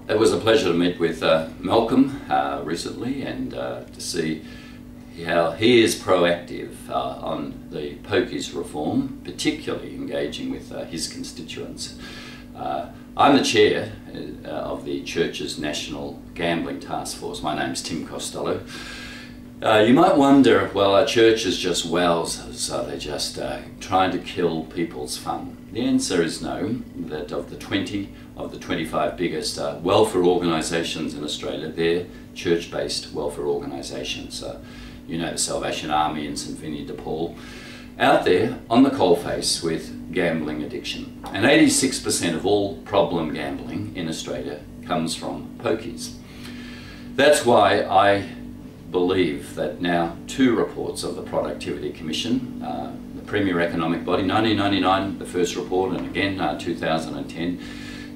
it was a pleasure to meet with Malcolm recently and to see how he is proactive on the pokies reform, particularly engaging with his constituents. I'm the chair of the Churches National Gambling Taskforce. My name's Tim Costello. You might wonder, well, are churches just wowsers? Are they just trying to kill people's fun? The answer is no. That of the 20 of the 25 biggest welfare organisations in Australia, they're church-based welfare organisations. You know, the Salvation Army and St Vinny de Paul, out there on the coalface with gambling addiction. And 86% of all problem gambling in Australia comes from pokies. That's why I believe that now 2 reports of the Productivity Commission, the premier economic body, 1999, the first report, and again 2010,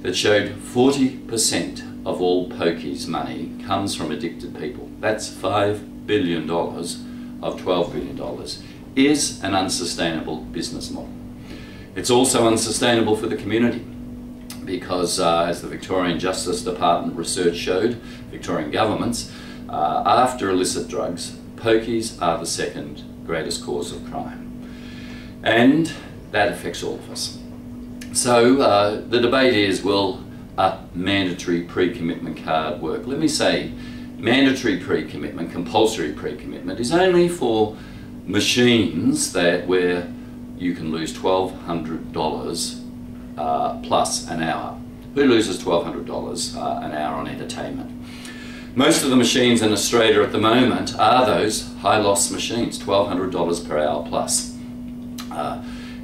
that showed 40% of all pokies money comes from addicted people. That's $5 billion of $12 billion is an unsustainable business model. It's also unsustainable for the community because as the Victorian Justice Department research showed, Victorian governments, after illicit drugs, pokies are the second greatest cause of crime. And that affects all of us. So the debate is, will a mandatory pre-commitment card work? Let me say, mandatory pre-commitment, compulsory pre-commitment is only for machines where you can lose $1,200 plus an hour. Who loses $1,200 an hour on entertainment? Most of the machines in Australia at the moment are those high-loss machines, $1,200 per hour plus.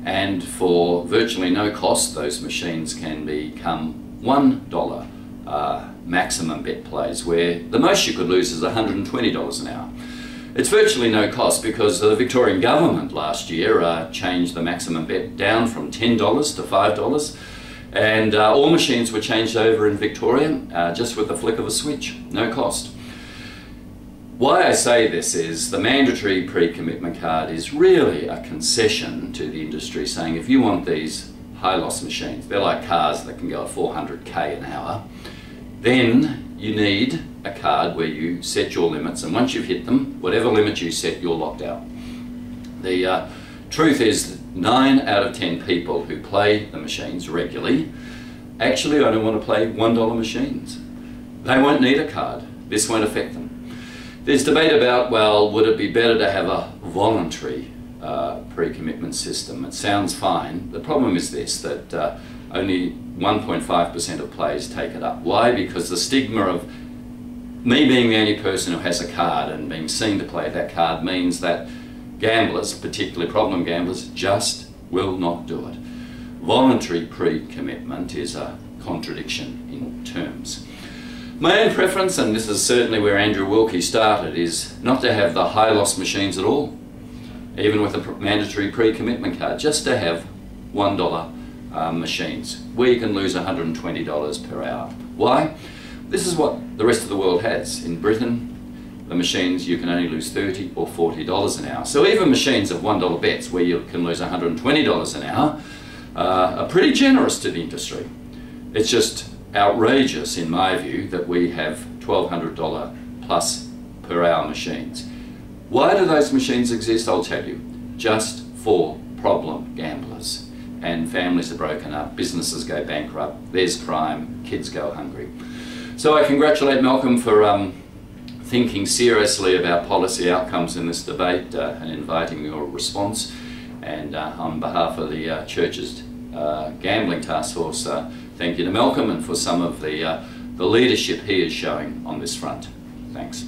And for virtually no cost, those machines can become $1 maximum bet plays, where the most you could lose is $120 an hour. It's virtually no cost because the Victorian government last year changed the maximum bet down from $10 to $5, and all machines were changed over in Victoria just with the flick of a switch, no cost. Why I say this is the mandatory pre-commitment card is really a concession to the industry, saying if you want these high-loss machines, they're like cars that can go at 400k an hour, then you need a card where you set your limits, and once you've hit them, whatever limit you set, you're locked out. The truth is 9 out of 10 people who play the machines regularly actually only want to play $1 machines. They won't need a card. This won't affect them. There's debate about, well, would it be better to have a voluntary pre-commitment system? It sounds fine. The problem is this, that only 1.5% of players take it up. Why? Because the stigma of me being the only person who has a card and being seen to play that card means that gamblers, particularly problem gamblers, just will not do it. Voluntary pre-commitment is a contradiction in terms. My own preference, and this is certainly where Andrew Wilkie started, is not to have the high-loss machines at all, even with a mandatory pre-commitment card, just to have $1 machines, where you can lose $120 per hour. Why? This is what the rest of the world has. In Britain, the machines, you can only lose $30 or $40 an hour. So even machines of $1 bets, where you can lose $120 an hour, are pretty generous to the industry. It's just outrageous, in my view, that we have $1,200 plus per hour machines. Why do those machines exist? I'll tell you. Just for problem gamblers. And families are broken up, businesses go bankrupt, there's crime, kids go hungry. So I congratulate Malcolm for thinking seriously about policy outcomes in this debate and inviting your response. And on behalf of the Churches Gambling Taskforce, thank you to Malcolm and for some of the leadership he is showing on this front. Thanks.